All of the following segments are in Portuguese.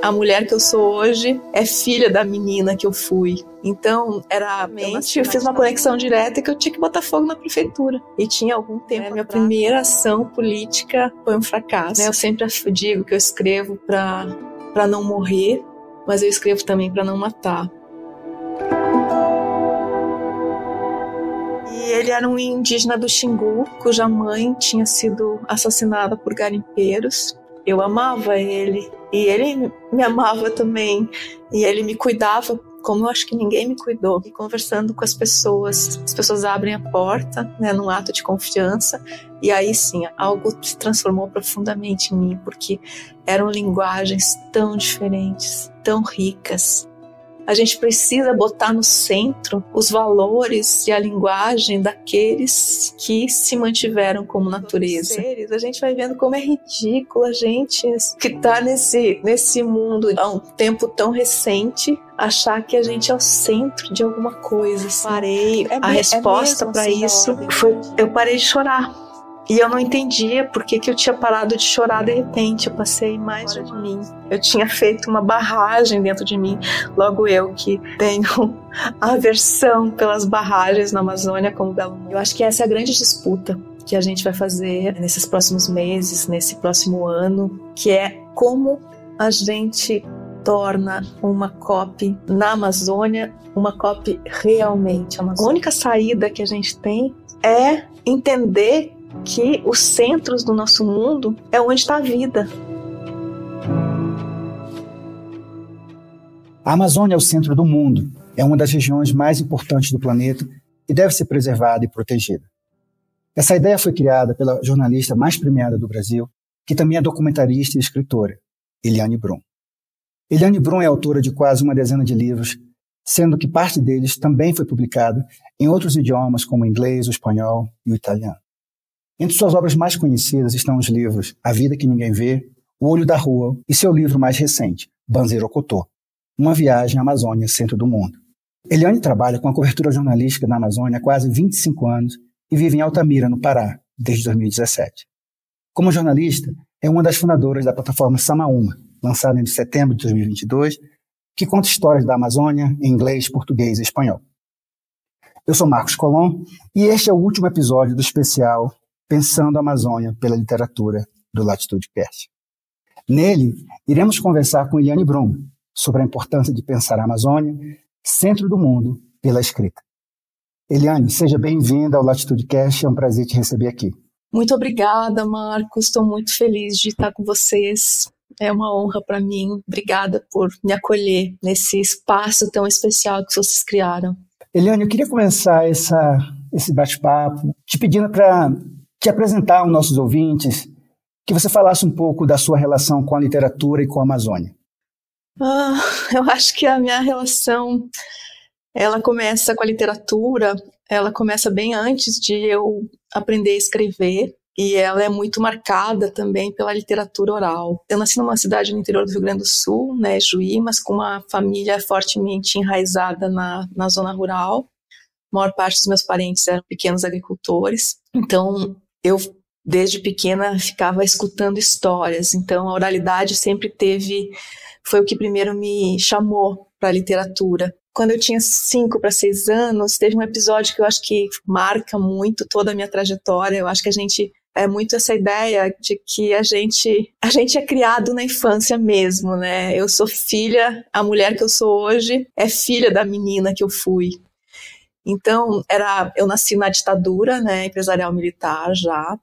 A mulher que eu sou hoje é filha da menina que eu fui. Então, eu fiz uma conexão direta que eu tinha que botar fogo na prefeitura. E tinha algum tempo. Minha primeira ação política foi um fracasso. Eu sempre digo que eu escrevo para não morrer, mas eu escrevo também para não matar. E ele era um indígena do Xingu, cuja mãe tinha sido assassinada por garimpeiros. Eu amava ele. E ele me amava também, e ele me cuidava como eu acho que ninguém me cuidou. E conversando com as pessoas abrem a porta, né, num ato de confiança, e aí sim, algo se transformou profundamente em mim, porque eram linguagens tão diferentes, tão ricas. A gente precisa botar no centro os valores e a linguagem daqueles que se mantiveram como natureza. A gente vai vendo como é ridículo a gente que está nesse mundo há um tempo tão recente achar que a gente é o centro de alguma coisa. A resposta para isso foi: eu parei de chorar. E eu não entendia por que eu tinha parado de chorar de repente. Eu passei mais de mim. Eu tinha feito uma barragem dentro de mim. Logo eu que tenho aversão pelas barragens na Amazônia como Belo Monte. Eu acho que essa é a grande disputa que a gente vai fazer nesses próximos meses, nesse próximo ano, que é como a gente torna uma COP na Amazônia uma COP realmente amazônica. A única saída que a gente tem é entender que os centros do nosso mundo é onde está a vida. A Amazônia é o centro do mundo, é uma das regiões mais importantes do planeta e deve ser preservada e protegida. Essa ideia foi criada pela jornalista mais premiada do Brasil, que também é documentarista e escritora, Eliane Brum. Eliane Brum é autora de quase uma dezena de livros, sendo que parte deles também foi publicada em outros idiomas como o inglês, o espanhol e o italiano. Entre suas obras mais conhecidas estão os livros A Vida que Ninguém Vê, O Olho da Rua e seu livro mais recente, Banzeiro-Ocotô, Uma Viagem à Amazônia, Centro do Mundo. Eliane trabalha com a cobertura jornalística na Amazônia há quase 25 anos e vive em Altamira, no Pará, desde 2017. Como jornalista, é uma das fundadoras da plataforma Samaúma, lançada em setembro de 2022, que conta histórias da Amazônia em inglês, português e espanhol. Eu sou Marcos Colom e este é o último episódio do especial Pensando a Amazônia pela Literatura do Latitude Cast. Nele, iremos conversar com Eliane Brum sobre a importância de pensar a Amazônia, centro do mundo, pela escrita. Eliane, seja bem-vinda ao Latitude Cast, é um prazer te receber aqui. Muito obrigada, Marcos, estou muito feliz de estar com vocês. É uma honra para mim. Obrigada por me acolher nesse espaço tão especial que vocês criaram. Eliane, eu queria começar esse bate-papo te pedindo para te apresentar aos nossos ouvintes, que você falasse um pouco da sua relação com a literatura e com a Amazônia. Eu acho que a minha relação, ela começa com a literatura, ela começa bem antes de eu aprender a escrever, e ela é muito marcada também pela literatura oral. Eu nasci numa cidade no interior do Rio Grande do Sul, né, Juí, mas com uma família fortemente enraizada na zona rural. A maior parte dos meus parentes eram pequenos agricultores, então eu, desde pequena, ficava escutando histórias. Então, a oralidade sempre foi o que primeiro me chamou para a literatura. Quando eu tinha 5 para 6 anos, teve um episódio que eu acho que marca muito toda a minha trajetória. Eu acho que a gente é muito essa ideia de que a gente é criado na infância mesmo, né? Eu sou filha, a mulher que eu sou hoje é filha da menina que eu fui. Então, eu nasci na ditadura, né, empresarial militar já,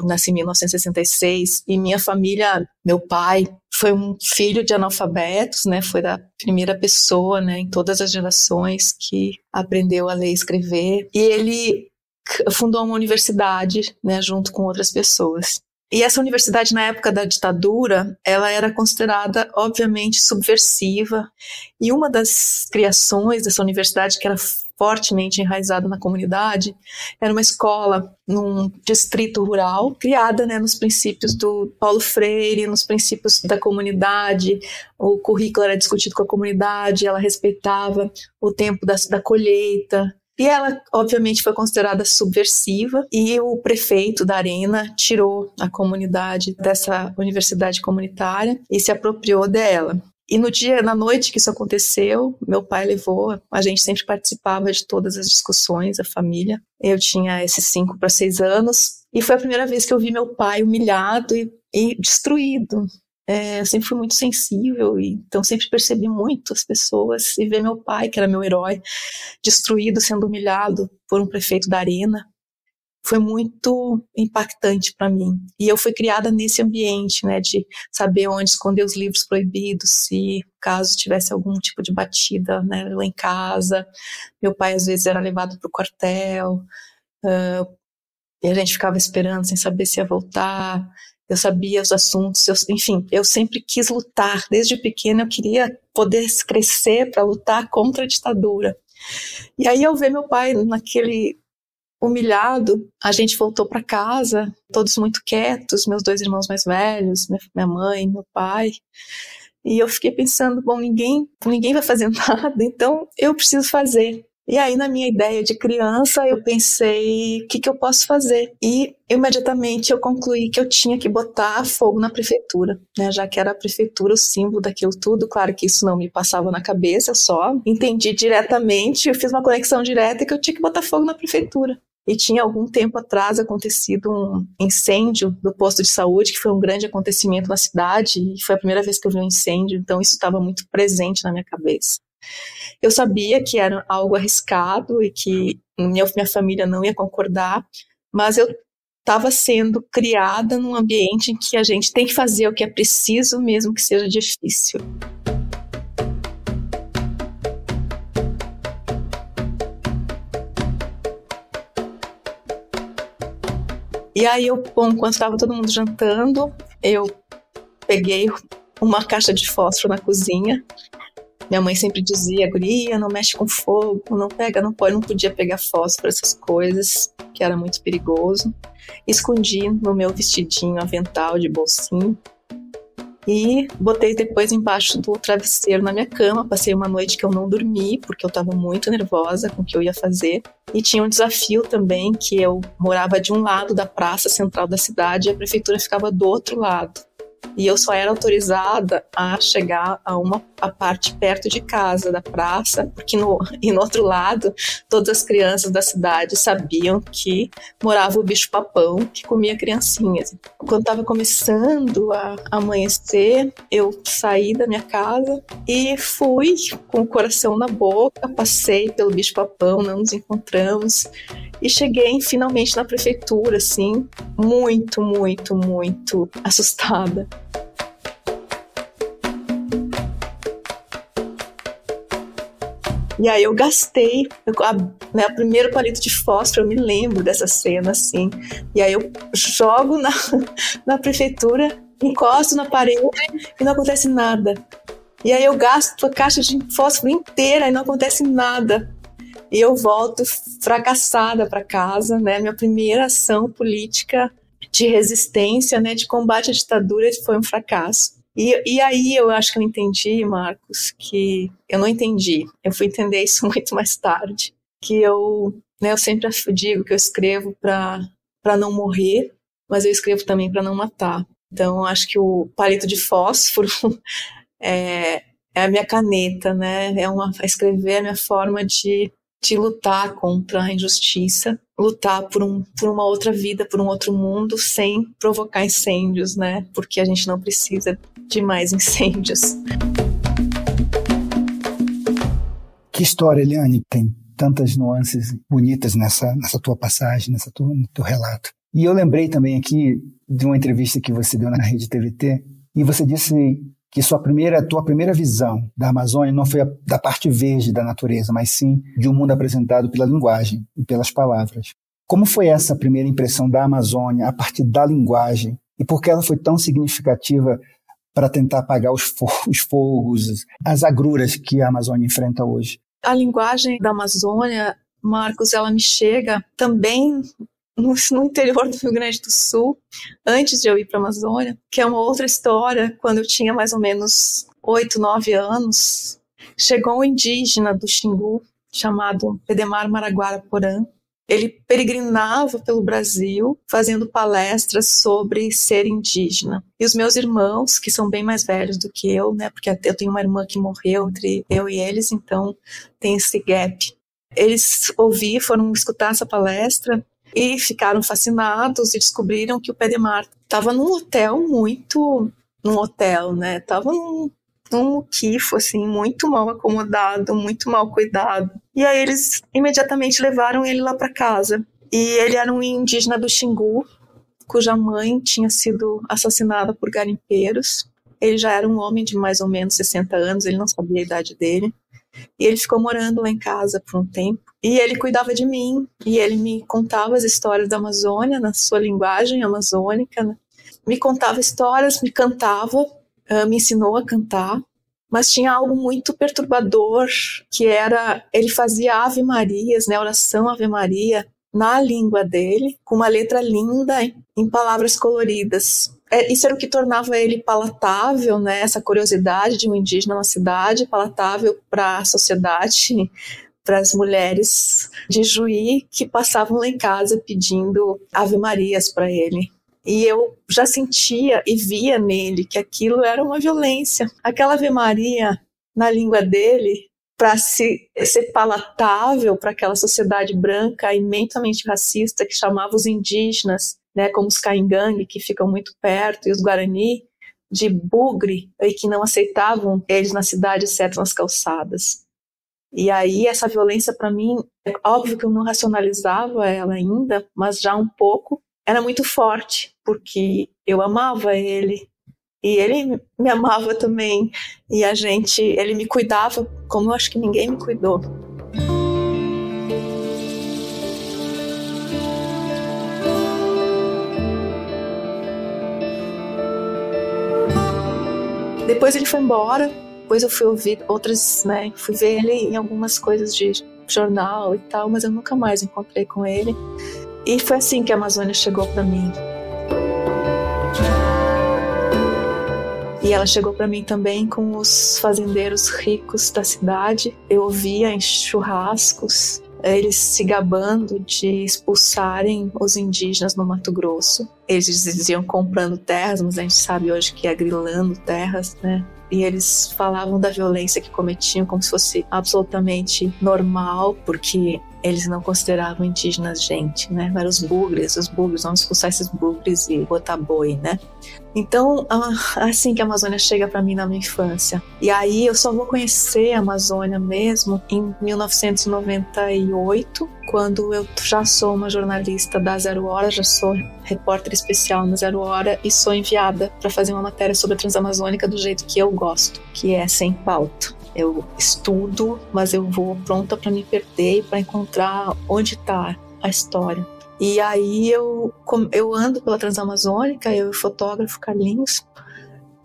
nasci em 1966, e minha família, meu pai, foi um filho de analfabetos, né, foi a primeira pessoa, né, em todas as gerações que aprendeu a ler e escrever, e ele fundou uma universidade, né, junto com outras pessoas. E essa universidade, na época da ditadura, ela era considerada, obviamente, subversiva, e uma das criações dessa universidade, que era fortemente enraizada na comunidade, era uma escola num distrito rural, criada, né, nos princípios do Paulo Freire, nos princípios da comunidade. O currículo era discutido com a comunidade, ela respeitava o tempo da colheita, e ela, obviamente, foi considerada subversiva, e o prefeito da Arena tirou a comunidade dessa universidade comunitária e se apropriou dela. E na noite que isso aconteceu, meu pai levou, a gente sempre participava de todas as discussões, a família. Eu tinha esses 5 para 6 anos, e foi a primeira vez que eu vi meu pai humilhado e destruído. Eu sempre fui muito sensível, então sempre percebi muito as pessoas, e ver meu pai, que era meu herói, destruído, sendo humilhado por um prefeito da Arena, foi muito impactante para mim. E eu fui criada nesse ambiente, né, de saber onde esconder os livros proibidos, se caso tivesse algum tipo de batida, né, lá em casa. Meu pai às vezes era levado para o quartel, e a gente ficava esperando sem saber se ia voltar. Eu sabia os assuntos, enfim, eu sempre quis lutar. Desde pequena eu queria poder crescer para lutar contra a ditadura. E aí eu ver meu pai naquele humilhado, a gente voltou para casa, todos muito quietos, meus 2 irmãos mais velhos, minha mãe, meu pai. E eu fiquei pensando, bom, ninguém vai fazer nada, então eu preciso fazer. E aí, na minha ideia de criança, eu pensei, o que eu posso fazer? E imediatamente eu concluí que eu tinha que botar fogo na prefeitura, né? Já que era a prefeitura o símbolo daquilo tudo. Claro que isso não me passava na cabeça, eu só entendi diretamente, eu fiz uma conexão direta que eu tinha que botar fogo na prefeitura. E tinha algum tempo atrás acontecido um incêndio do posto de saúde, que foi um grande acontecimento na cidade, e foi a primeira vez que eu vi um incêndio, então isso estava muito presente na minha cabeça. Eu sabia que era algo arriscado e que minha família não ia concordar, mas eu estava sendo criada num ambiente em que a gente tem que fazer o que é preciso, mesmo que seja difícil. E aí, quando estava todo mundo jantando, eu peguei uma caixa de fósforo na cozinha. Minha mãe sempre dizia, guria, não mexe com fogo, não pega, não pode, não podia pegar fósforo, essas coisas, que era muito perigoso. Escondi no meu vestidinho, avental de bolsinho, e botei depois embaixo do travesseiro na minha cama. Passei uma noite que eu não dormi, porque eu estava muito nervosa com o que eu ia fazer. E tinha um desafio também, que eu morava de um lado da praça central da cidade e a prefeitura ficava do outro lado. E eu só era autorizada a chegar a parte perto de casa, da praça, porque no outro lado, todas as crianças da cidade sabiam que morava o bicho-papão, que comia criancinhas. Quando estava começando a amanhecer, eu saí da minha casa e fui com o coração na boca, passei pelo bicho-papão, não nos encontramos, e cheguei finalmente na prefeitura, assim, muito, muito, muito assustada. E aí eu gastei, o primeiro palito de fósforo, eu me lembro dessa cena, assim. E aí eu jogo na prefeitura, encosto na parede e não acontece nada. E aí eu gasto a caixa de fósforo inteira e não acontece nada. E eu volto fracassada para casa, né? Minha primeira ação política de resistência, né, de combate à ditadura foi um fracasso. E aí eu acho que eu entendi, Marcos, que eu não entendi. Eu fui entender isso muito mais tarde. Que eu sempre digo que eu escrevo para não morrer, mas eu escrevo também para não matar. Então eu acho que o palito de fósforo é a minha caneta, né? Escrever é a minha forma de lutar contra a injustiça, lutar por uma outra vida, por um outro mundo, sem provocar incêndios, né? Porque a gente não precisa de mais incêndios. Que história, Eliane, tem tantas nuances bonitas nessa tua passagem, no teu relato. E eu lembrei também aqui de uma entrevista que você deu na Rede TVT, e você disse que tua primeira visão da Amazônia não foi da parte verde da natureza, mas sim de um mundo apresentado pela linguagem e pelas palavras. Como foi essa primeira impressão da Amazônia a partir da linguagem? E por que ela foi tão significativa para tentar apagar os fogos, as agruras que a Amazônia enfrenta hoje? A linguagem da Amazônia, Marcos, ela me chega também no interior do Rio Grande do Sul, antes de eu ir para a Amazônia, que é uma outra história. Quando eu tinha mais ou menos 8, 9 anos, chegou um indígena do Xingu, chamado Pedemar Maraguara Porã. ele peregrinava pelo Brasil fazendo palestras sobre ser indígena. E os meus irmãos, que são bem mais velhos do que eu, né, porque eu tenho uma irmã que morreu entre eu e eles, então tem esse gap. Eles foram escutar essa palestra e ficaram fascinados e descobriram que o Pé de Marta estava num hotel, né, estava num muquifo, assim, muito mal acomodado, muito mal cuidado. E aí eles imediatamente levaram ele lá para casa. E ele era um indígena do Xingu, cuja mãe tinha sido assassinada por garimpeiros. Ele já era um homem de mais ou menos 60 anos, ele não sabia a idade dele. E ele ficou morando lá em casa por um tempo. E ele cuidava de mim, e ele me contava as histórias da Amazônia, na sua linguagem amazônica, né? Me contava histórias, me cantava, me ensinou a cantar, mas tinha algo muito perturbador, que era, ele fazia Ave Marias, né, oração Ave Maria, na língua dele, com uma letra linda, em palavras coloridas. Isso era o que tornava ele palatável, né, essa curiosidade de um indígena na cidade, palatável para a sociedade, para as mulheres de Juí que passavam lá em casa pedindo Ave Marias para ele. E eu já sentia e via nele que aquilo era uma violência. Aquela Ave Maria na língua dele, para ser palatável para aquela sociedade branca imensamente racista que chamava os indígenas, né, como os Caingangue, que ficam muito perto, e os Guarani, de bugre, e que não aceitavam eles na cidade, exceto nas calçadas. E aí essa violência, para mim, é óbvio que eu não racionalizava ela ainda, mas já um pouco, era muito forte, porque eu amava ele, e ele me amava também, e ele me cuidava como eu acho que ninguém me cuidou. Depois ele foi embora, depois eu fui ouvir outras, né, fui ver ele em algumas coisas de jornal e tal, mas eu nunca mais encontrei com ele. E foi assim que a Amazônia chegou para mim. E ela chegou para mim também com os fazendeiros ricos da cidade. Eu ouvia em churrascos eles se gabando de expulsarem os indígenas no Mato Grosso. Eles diziam comprando terras, mas a gente sabe hoje que é grilando terras, né? E eles falavam da violência que cometiam como se fosse absolutamente normal, porque eles não consideravam indígenas gente, né? Eram os bugres, vamos expulsar esses bugres e botar boi, né? Então, assim que a Amazônia chega para mim na minha infância. E aí eu só vou conhecer a Amazônia mesmo em 1998, quando eu já sou uma jornalista da Zero Hora, já sou repórter especial na Zero Hora e sou enviada para fazer uma matéria sobre a Transamazônica do jeito que eu gosto, que é sem pauta. Eu estudo, mas eu vou pronta para me perder e para encontrar onde está a história. E aí eu ando pela Transamazônica, eu e o fotógrafo Carlinhos,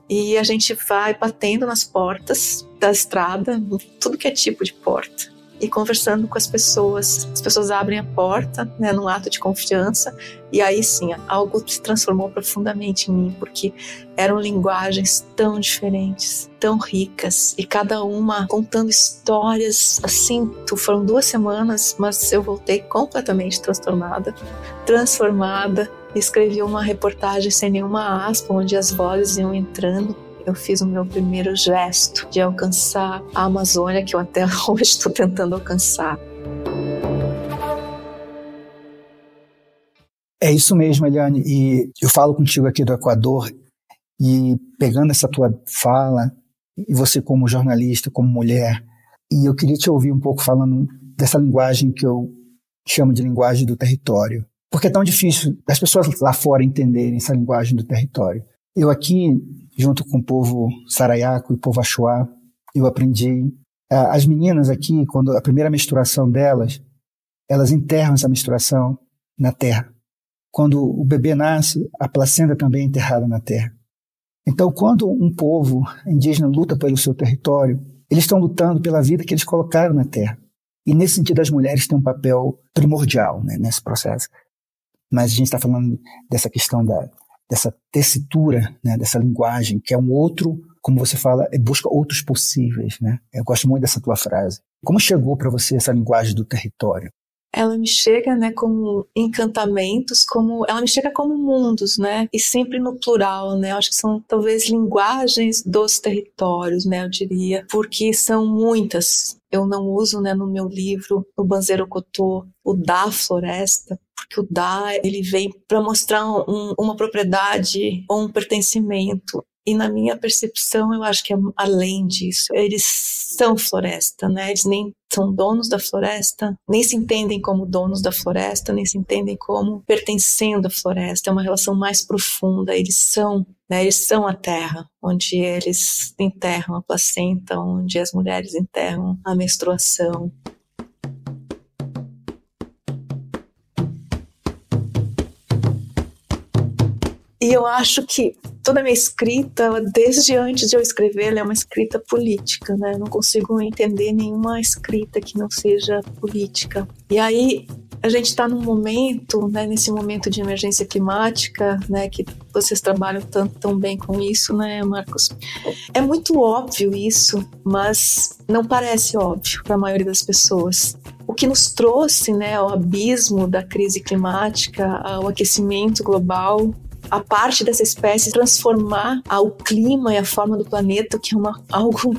e a gente vai batendo nas portas da estrada, tudo que é tipo de porta, e conversando com as pessoas abrem a porta, né, num ato de confiança, e aí sim, algo se transformou profundamente em mim, porque eram linguagens tão diferentes, tão ricas, e cada uma contando histórias, assim, foram 2 semanas, mas eu voltei completamente transformada, escrevi uma reportagem sem nenhuma aspa, onde as vozes iam entrando. Eu fiz o meu primeiro gesto de alcançar a Amazônia, que eu até hoje estou tentando alcançar. É isso mesmo, Eliane. E eu falo contigo aqui do Equador, e pegando essa tua fala, e você como jornalista, como mulher, e eu queria te ouvir um pouco falando dessa linguagem que eu chamo de linguagem do território. Porque é tão difícil das pessoas lá fora entenderem essa linguagem do território. Eu aqui, junto com o povo Saraiaco e o povo Axuá, eu aprendi. As meninas aqui, quando a primeira menstruação delas, elas enterram essa menstruação na terra. Quando o bebê nasce, a placenta também é enterrada na terra. Então, quando um povo indígena luta pelo seu território, eles estão lutando pela vida que eles colocaram na terra. E, nesse sentido, as mulheres têm um papel primordial, né, nesse processo. Mas a gente está falando dessa questão dessa tessitura, né, dessa linguagem, que é um outro, como você fala, busca outros possíveis, né? Eu gosto muito dessa tua frase. Como chegou para você essa linguagem do território? ela me chega, né, como encantamentos, ela me chega como mundos, né, e sempre no plural, né, eu acho que são talvez linguagens dos territórios, né, eu diria, porque são muitas. Eu não uso, né, no meu livro, o Banzeiro Cotô, o da floresta, porque o da, ele vem para mostrar uma propriedade ou um pertencimento. E na minha percepção, eu acho que é além disso. Eles são floresta, né? Eles nem são donos da floresta, nem se entendem como donos da floresta, nem se entendem como pertencendo à floresta. É uma relação mais profunda. Eles são, né? Eles são a terra, onde eles enterram a placenta, onde as mulheres enterram a menstruação. E eu acho que toda a minha escrita, desde antes de eu escrever, ela é uma escrita política, né? Eu não consigo entender nenhuma escrita que não seja política. E aí a gente está num momento, né, nesse momento de emergência climática, né, que vocês trabalham tão bem com isso, né, Marcos? É muito óbvio isso, mas não parece óbvio para a maioria das pessoas. O que nos trouxe, né, ao abismo da crise climática, ao aquecimento global, a parte dessa espécie transformar o clima e a forma do planeta, que é algo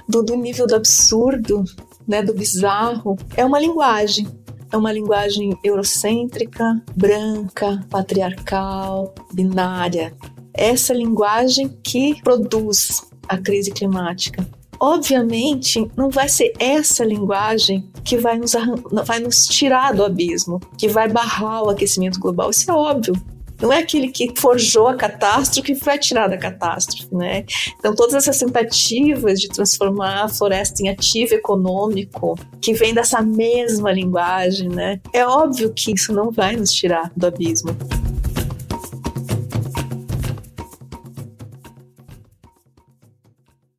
do nível do absurdo, né, do bizarro, é uma linguagem. É uma linguagem eurocêntrica, branca, patriarcal, binária. Essa linguagem que produz a crise climática. Obviamente, não vai ser essa linguagem que vai nos tirar do abismo, que vai barrar o aquecimento global. Isso é óbvio. Não é aquele que forjou a catástrofe que vai tirar da catástrofe, né? Então, todas essas tentativas de transformar a floresta em ativo econômico, que vem dessa mesma linguagem, né? É óbvio que isso não vai nos tirar do abismo.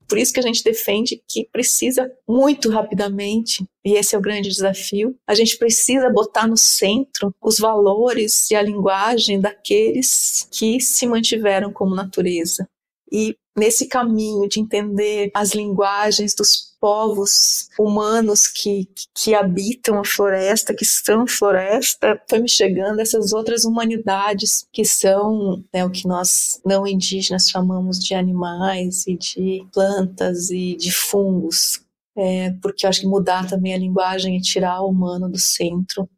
Por isso que a gente defende que precisa muito rapidamente, e esse é o grande desafio, a gente precisa botar no centro os valores e a linguagem daqueles que se mantiveram como natureza. E nesse caminho de entender as linguagens dos povos humanos que habitam a floresta, que são floresta, foi me chegando essas outras humanidades que são, né, o que nós não indígenas chamamos de animais e de plantas e de fungos. Porque eu acho que mudar também a linguagem e tirar o humano do centro,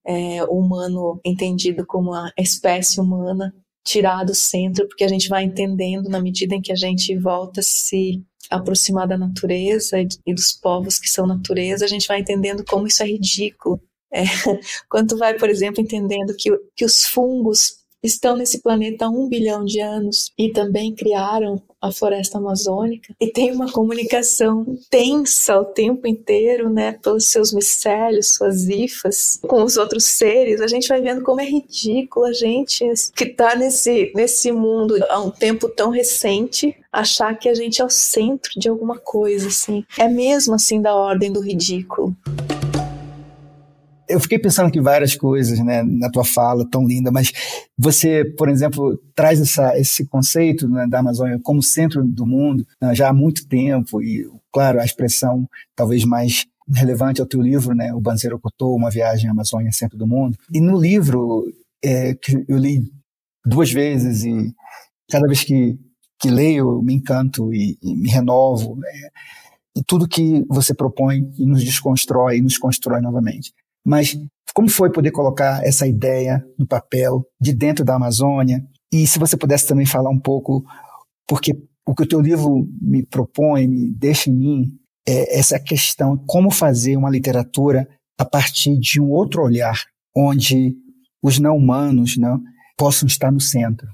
o humano entendido como a espécie humana, tirar do centro, porque a gente vai entendendo na medida em que a gente volta a se aproximar da natureza e dos povos que são natureza, a gente vai entendendo como isso é ridículo. Quando tu vai, por exemplo, entendendo que os fungos estão nesse planeta há 1 bilhão de anos e também criaram a floresta amazônica e tem uma comunicação tensa o tempo inteiro, né, pelos seus micélios, suas hifas, com os outros seres, a gente vai vendo como é ridículo a gente que está nesse mundo há um tempo tão recente achar que a gente é o centro de alguma coisa, assim. É mesmo assim da ordem do ridículo. Eu fiquei pensando aqui várias coisas, né, na tua fala tão linda, mas você, por exemplo, traz esse conceito, né, da Amazônia como centro do mundo, né, já há muito tempo, e, claro, a expressão talvez mais relevante ao teu livro, né, o Banzeiro Cotô, Uma Viagem à Amazônia, Centro do Mundo. E no livro, que eu li 2 vezes, e cada vez que leio, eu me encanto e me renovo, e tudo que você propõe e nos desconstrói e nos constrói novamente. Mas como foi poder colocar essa ideia no papel de dentro da Amazônia? E se você pudesse também falar um pouco, porque o que o teu livro me propõe, me deixa em mim, é essa questão, como fazer uma literatura a partir de um outro olhar, onde os não-humanos, né, possam estar no centro.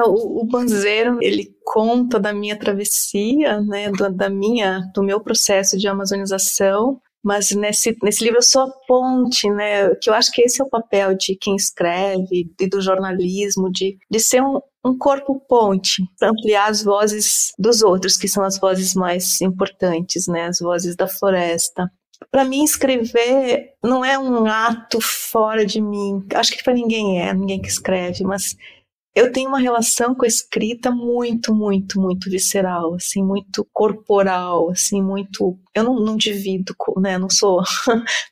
O Banzeiro, ele conta da minha travessia, né, do meu processo de amazonização. Mas nesse livro eu sou a ponte, né? Que eu acho que esse é o papel de quem escreve e do jornalismo, de ser um corpo ponte para ampliar as vozes dos outros, que são as vozes mais importantes, né? As vozes da floresta. Para mim, escrever não é um ato fora de mim. Acho que para ninguém que escreve, mas Eu tenho uma relação com a escrita muito, muito, muito visceral, assim, muito corporal, assim, muito... Eu não divido, né? Não sou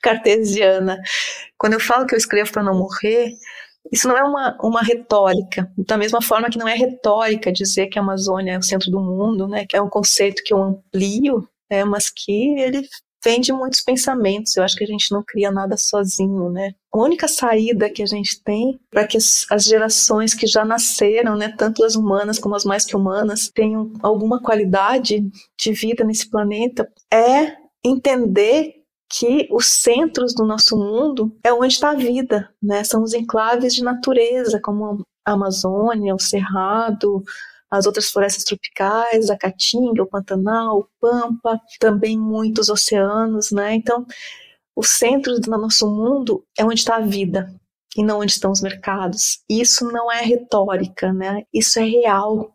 cartesiana. Quando eu falo que eu escrevo para não morrer, isso não é uma retórica. Da mesma forma que não é retórica dizer que a Amazônia é o centro do mundo, né? Que é um conceito que eu amplio, mas que ele vem de muitos pensamentos. Eu acho que a gente não cria nada sozinho, né? A única saída que a gente tem para que as gerações que já nasceram, né, tanto as humanas como as mais que humanas, tenham alguma qualidade de vida nesse planeta, é entender que os centros do nosso mundo é onde está a vida, né? São os enclaves de natureza, como a Amazônia, o Cerrado, as outras florestas tropicais, a Caatinga, o Pantanal, o Pampa, também muitos oceanos, né? Então, o centro do nosso mundo é onde está a vida e não onde estão os mercados. Isso não é retórica, né? Isso é real.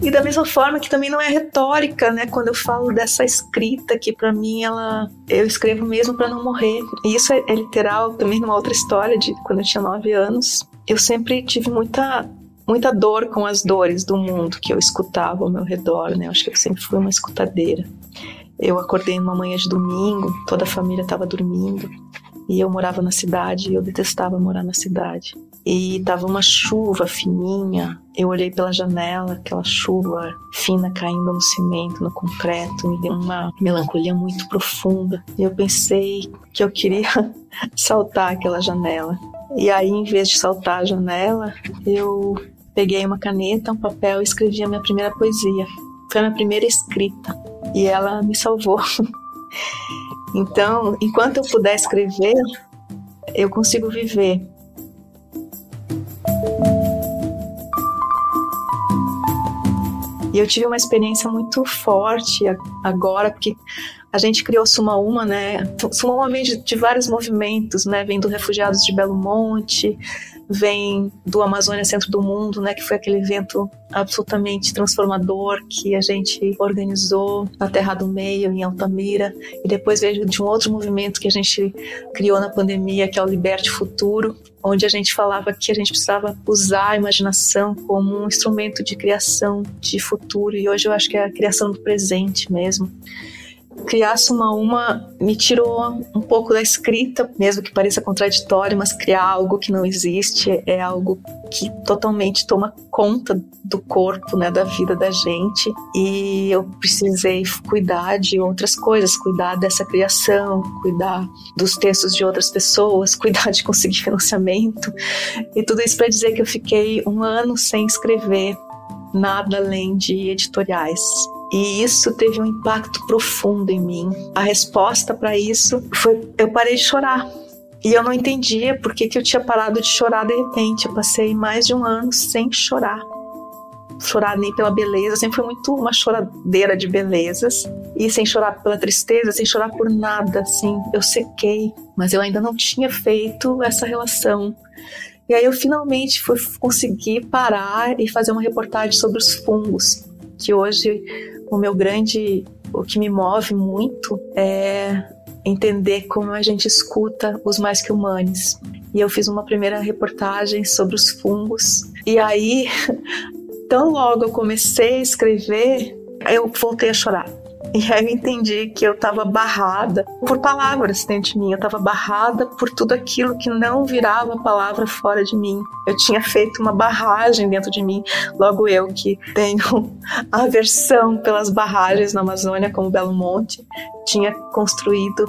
E da mesma forma que também não é retórica, né? Quando eu falo dessa escrita que para mim eu escrevo mesmo para não morrer. E isso é literal, também numa outra história de quando eu tinha 9 anos. Eu sempre tive muita dor com as dores do mundo que eu escutava ao meu redor, né? Eu acho que eu sempre fui uma escutadeira. Eu acordei numa manhã de domingo, toda a família estava dormindo e eu morava na cidade e eu detestava morar na cidade. E tava uma chuva fininha, eu olhei pela janela, aquela chuva fina caindo no cimento, no concreto, me deu uma melancolia muito profunda. E eu pensei que eu queria saltar aquela janela. E aí, em vez de saltar a janela, eu peguei uma caneta, um papel e escrevi a minha primeira poesia. Foi a minha primeira escrita e ela me salvou. Então, enquanto eu puder escrever, eu consigo viver. E eu tive uma experiência muito forte agora, porque a gente criou Suma Uma, né? Suma Uma vem de vários movimentos, né? Vem do Refugiados de Belo Monte, vem do Amazônia Centro do Mundo, né? Que foi aquele evento absolutamente transformador que a gente organizou na Terra do Meio, em Altamira. E depois veio de um outro movimento que a gente criou na pandemia, que é o Liberte Futuro, onde a gente falava que a gente precisava usar a imaginação como um instrumento de criação de futuro. E hoje eu acho que é a criação do presente mesmo. Criar Suma Uma me tirou um pouco da escrita, mesmo que pareça contraditório, mas criar algo que não existe é algo que totalmente toma conta do corpo, né, da vida da gente. E eu precisei cuidar de outras coisas, cuidar dessa criação, cuidar dos textos de outras pessoas, cuidar de conseguir financiamento. E tudo isso para dizer que eu fiquei 1 ano sem escrever nada além de editoriais. E isso teve um impacto profundo em mim. A resposta para isso foi: eu parei de chorar. E eu não entendia por que eu tinha parado de chorar de repente. Eu passei mais de 1 ano sem chorar. Chorar nem pela beleza, sempre fui muito uma choradeira de belezas. E sem chorar pela tristeza, sem chorar por nada, assim. Eu sequei, mas eu ainda não tinha feito essa relação. E aí eu finalmente consegui parar e fazer uma reportagem sobre os fungos, que hoje o que me move muito é entender como a gente escuta os mais que humanos. E eu fiz uma primeira reportagem sobre os fungos. E aí, tão logo eu comecei a escrever, eu voltei a chorar. E aí eu entendi que eu estava barrada por palavras dentro de mim. Eu estava barrada por tudo aquilo que não virava palavra fora de mim. Eu tinha feito uma barragem dentro de mim. Logo eu, que tenho aversão pelas barragens na Amazônia, como Belo Monte, tinha construído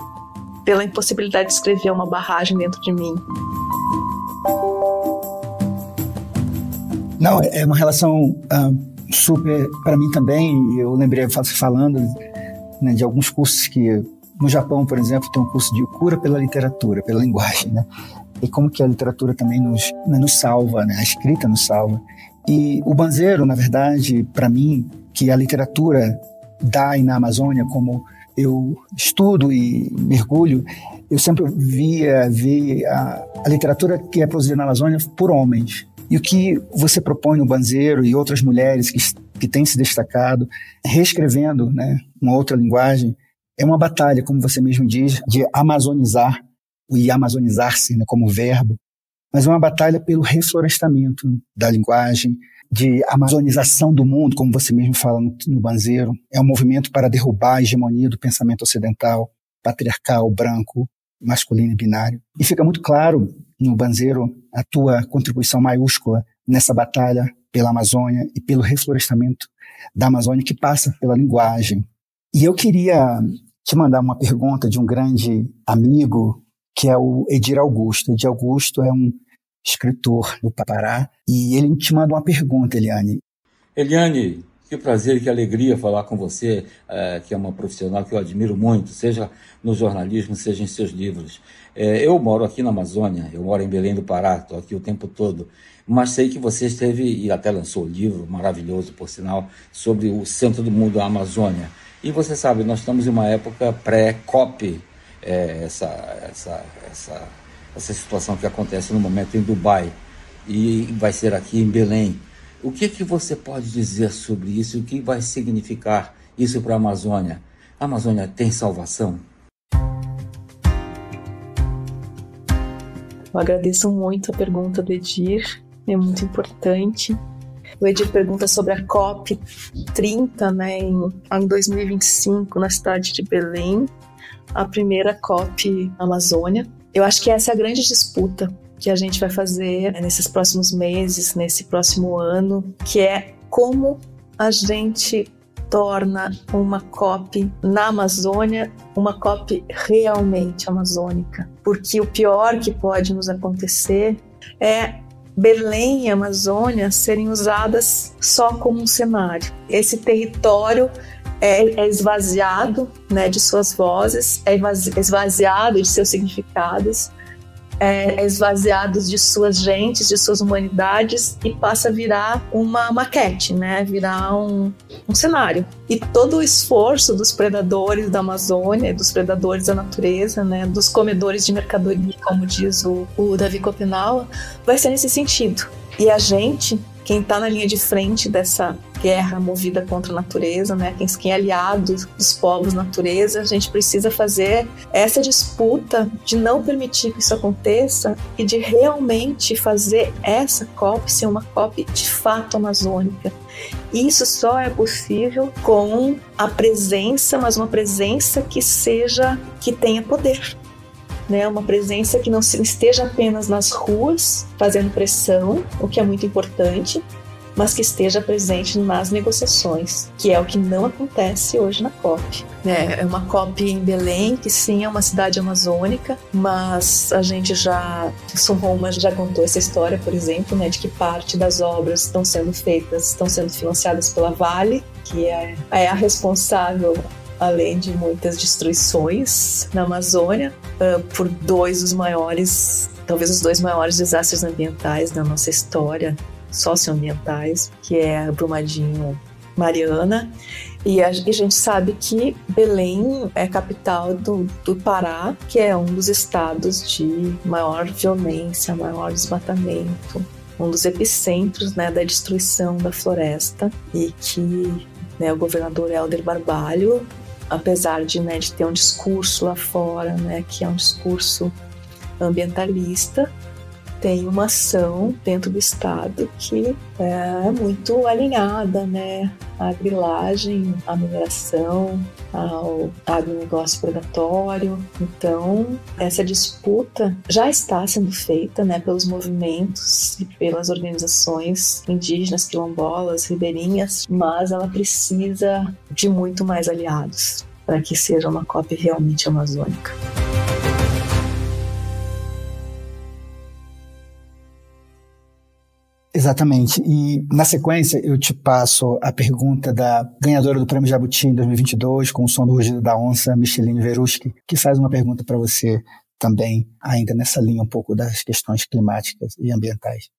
pela impossibilidade de escrever uma barragem dentro de mim. Não, é uma relação super, para mim também. Eu lembrei falando, né, de alguns cursos que no Japão, por exemplo, tem um curso de cura pela literatura, pela linguagem, né? E como que a literatura também nos salva, né? A escrita nos salva. E o banzeiro, na verdade, para mim, que a literatura dá na Amazônia, como eu estudo e mergulho, eu sempre vi a literatura que é produzida na Amazônia por homens. E o que você propõe no Banzeiro e outras mulheres que têm se destacado, reescrevendo, né, uma outra linguagem, É uma batalha, como você mesmo diz, de amazonizar e amazonizar-se, né, como verbo, mas é uma batalha pelo reflorestamento da linguagem, de amazonização do mundo, como você mesmo fala no Banzero. É um movimento para derrubar a hegemonia do pensamento ocidental, patriarcal, branco, masculino e binário. E fica muito claro no Banzero a tua contribuição maiúscula nessa batalha pela Amazônia e pelo reflorestamento da Amazônia, que passa pela linguagem. E eu queria te mandar uma pergunta de um grande amigo, que é o Edir Augusto. Edir Augusto é um escritor do Pará, e ele te manda uma pergunta, Eliane. Eliane, que prazer e que alegria falar com você, que é uma profissional que eu admiro muito, seja no jornalismo, seja em seus livros. Eu moro aqui na Amazônia, eu moro em Belém do Pará, estou aqui o tempo todo, mas sei que você esteve e até lançou um livro maravilhoso, por sinal, sobre o centro do mundo, a Amazônia. E você sabe, nós estamos em uma época pré-COP, essa situação que acontece no momento em Dubai e vai ser aqui em Belém. O que você pode dizer sobre isso? O que vai significar isso para a Amazônia? A Amazônia tem salvação? Eu agradeço muito a pergunta do Edir, é muito importante. O Edir pergunta sobre a COP 30, né, em 2025, na cidade de Belém, a primeira COP Amazônia. Eu acho que essa é a grande disputa que a gente vai fazer nesses próximos meses, nesse próximo ano, que é como a gente torna uma COP na Amazônia uma COP realmente amazônica. Porque o pior que pode nos acontecer é Belém e Amazônia serem usadas só como um cenário. Esse território é esvaziado, né, de suas vozes, é esvaziado de seus significados, é esvaziado de suas gentes, de suas humanidades, e passa a virar uma maquete, né, virar um cenário. E todo o esforço dos predadores da Amazônia, dos predadores da natureza, né, dos comedores de mercadoria, como diz o Davi Copenaua, vai ser nesse sentido. E a gente, quem está na linha de frente dessa guerra movida contra a natureza, né? Quem é aliado dos povos natureza, a gente precisa fazer essa disputa de não permitir que isso aconteça e de realmente fazer essa COP ser uma COP de fato amazônica. Isso só é possível com a presença, mas uma presença que tenha poder. Né, uma presença que não esteja apenas nas ruas fazendo pressão, o que é muito importante, mas que esteja presente nas negociações, que é o que não acontece hoje na COP. É uma COP em Belém, que sim, é uma cidade amazônica, mas a gente Roma já contou essa história, por exemplo, né, de que parte das obras estão sendo financiadas pela Vale, que é a responsável, além de muitas destruições na Amazônia, por talvez os dois maiores desastres ambientais da nossa história, socioambientais, que é Brumadinho, Mariana. E a gente sabe que Belém é a capital do Pará, que é um dos estados de maior violência, maior desmatamento, um dos epicentros, né, da destruição da floresta, e que, né, o governador Helder Barbalho, apesar de ter um discurso lá fora, né, que é um discurso ambientalista, tem uma ação dentro do estado que é muito alinhada, né, à grilagem, à mineração, ao agronegócio predatório. Então, essa disputa já está sendo feita, né, pelos movimentos e pelas organizações indígenas, quilombolas, ribeirinhas, mas ela precisa de muito mais aliados para que seja uma COP realmente amazônica. Exatamente. E, na sequência, eu te passo a pergunta da ganhadora do Prêmio Jabuti em 2022, com o som do rugido da onça, Micheline Veruski, que faz uma pergunta para você também, ainda nessa linha um pouco das questões climáticas e ambientais.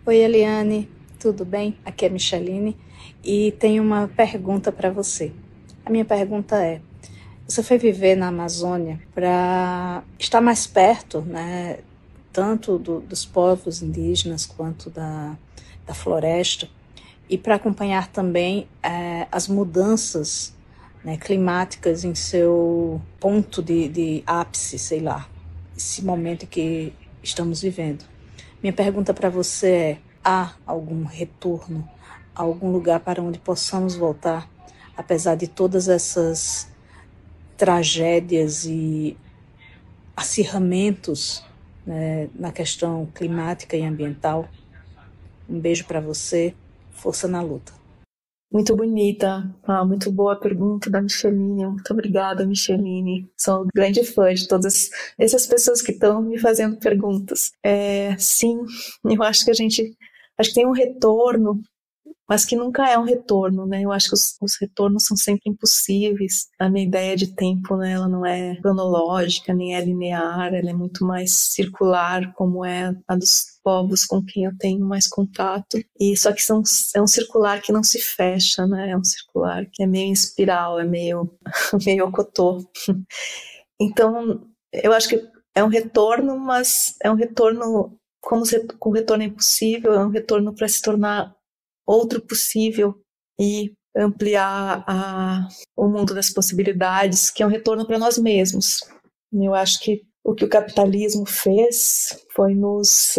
Oi, Eliane, tudo bem? Aqui é a Micheline e tenho uma pergunta para você. A minha pergunta é: você foi viver na Amazônia para estar mais perto, né, tanto dos povos indígenas quanto da floresta, e para acompanhar também as mudanças, né, climáticas em seu ponto de ápice, sei lá, esse momento que estamos vivendo. Minha pergunta para você é: há algum retorno, algum lugar para onde possamos voltar, apesar de todas essas tragédias e acirramentos, né, na questão climática e ambiental? Um beijo para você, força na luta. Muito bonita, muito boa a pergunta da Micheline. Muito obrigada, Micheline. Sou um grande fã de todas essas pessoas que estão me fazendo perguntas. Sim, eu acho que acho que tem um retorno, mas que nunca é um retorno, né? Eu acho que os retornos são sempre impossíveis. A minha ideia de tempo, né, ela não é cronológica, nem é linear, ela é muito mais circular, como é a dos povos com quem eu tenho mais contato. E só que é um circular que não se fecha, né? É um circular que é meio em espiral, é meio ocotô. Então, eu acho que é um retorno, mas é um retorno, como o retorno é impossível, é um retorno para se tornar outro possível e ampliar o mundo das possibilidades, que é um retorno para nós mesmos. Eu acho que o que o capitalismo fez foi nos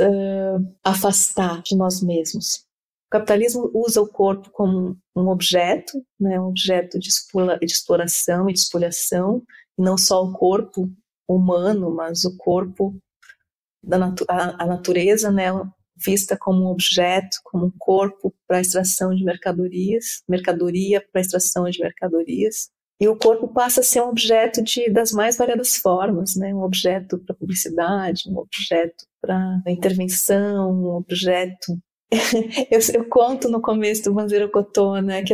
afastar de nós mesmos. O capitalismo usa o corpo como um objeto, né, um objeto de exploração e de espoliação, e não só o corpo humano, mas o corpo a natureza, né, vista como um objeto, como um corpo para extração de mercadoria para extração de mercadorias. E o corpo passa a ser um objeto das mais variadas formas, né? Um objeto para publicidade, um objeto para intervenção, um objeto... eu conto no começo do Banzeiro Ocotô, né, que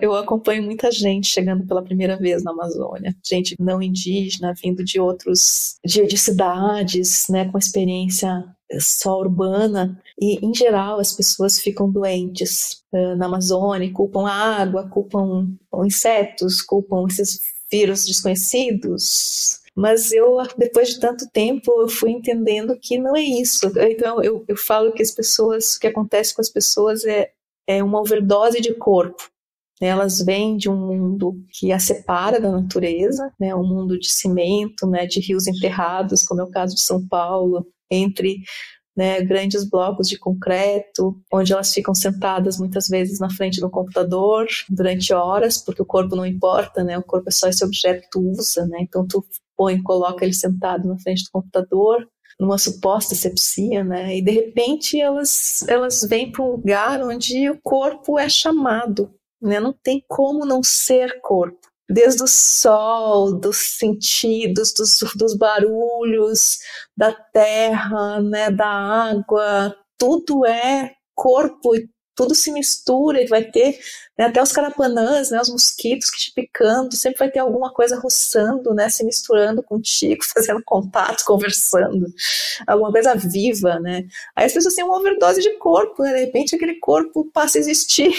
eu acompanho muita gente chegando pela primeira vez na Amazônia, gente não indígena, vindo de cidades, né, com experiência só urbana, e em geral as pessoas ficam doentes na Amazônia, culpam a água, culpam insetos, culpam esses vírus desconhecidos. Mas depois de tanto tempo, eu fui entendendo que não é isso. Então, eu falo que o que acontece com as pessoas é uma overdose de corpo. Elas vêm de um mundo que as separa da natureza, né, um mundo de cimento, né, de rios enterrados, como é o caso de São Paulo, entre, né, grandes blocos de concreto, onde elas ficam sentadas muitas vezes na frente do computador durante horas, porque o corpo não importa, né, o corpo é só esse objeto que tu usa, né, então tu coloca ele sentado na frente do computador, numa suposta asepsia, né? E de repente elas vêm para um lugar onde o corpo é chamado, né? Não tem como não ser corpo. Desde o sol, dos sentidos, dos barulhos, da terra, né? Da água, tudo é corpo e tudo se mistura e vai ter, né, até os carapanãs, né, os mosquitos que te picando, sempre vai ter alguma coisa roçando, né, se misturando contigo, fazendo contato, conversando, alguma coisa viva, né. Aí as pessoas têm uma overdose de corpo, né, de repente aquele corpo passa a existir,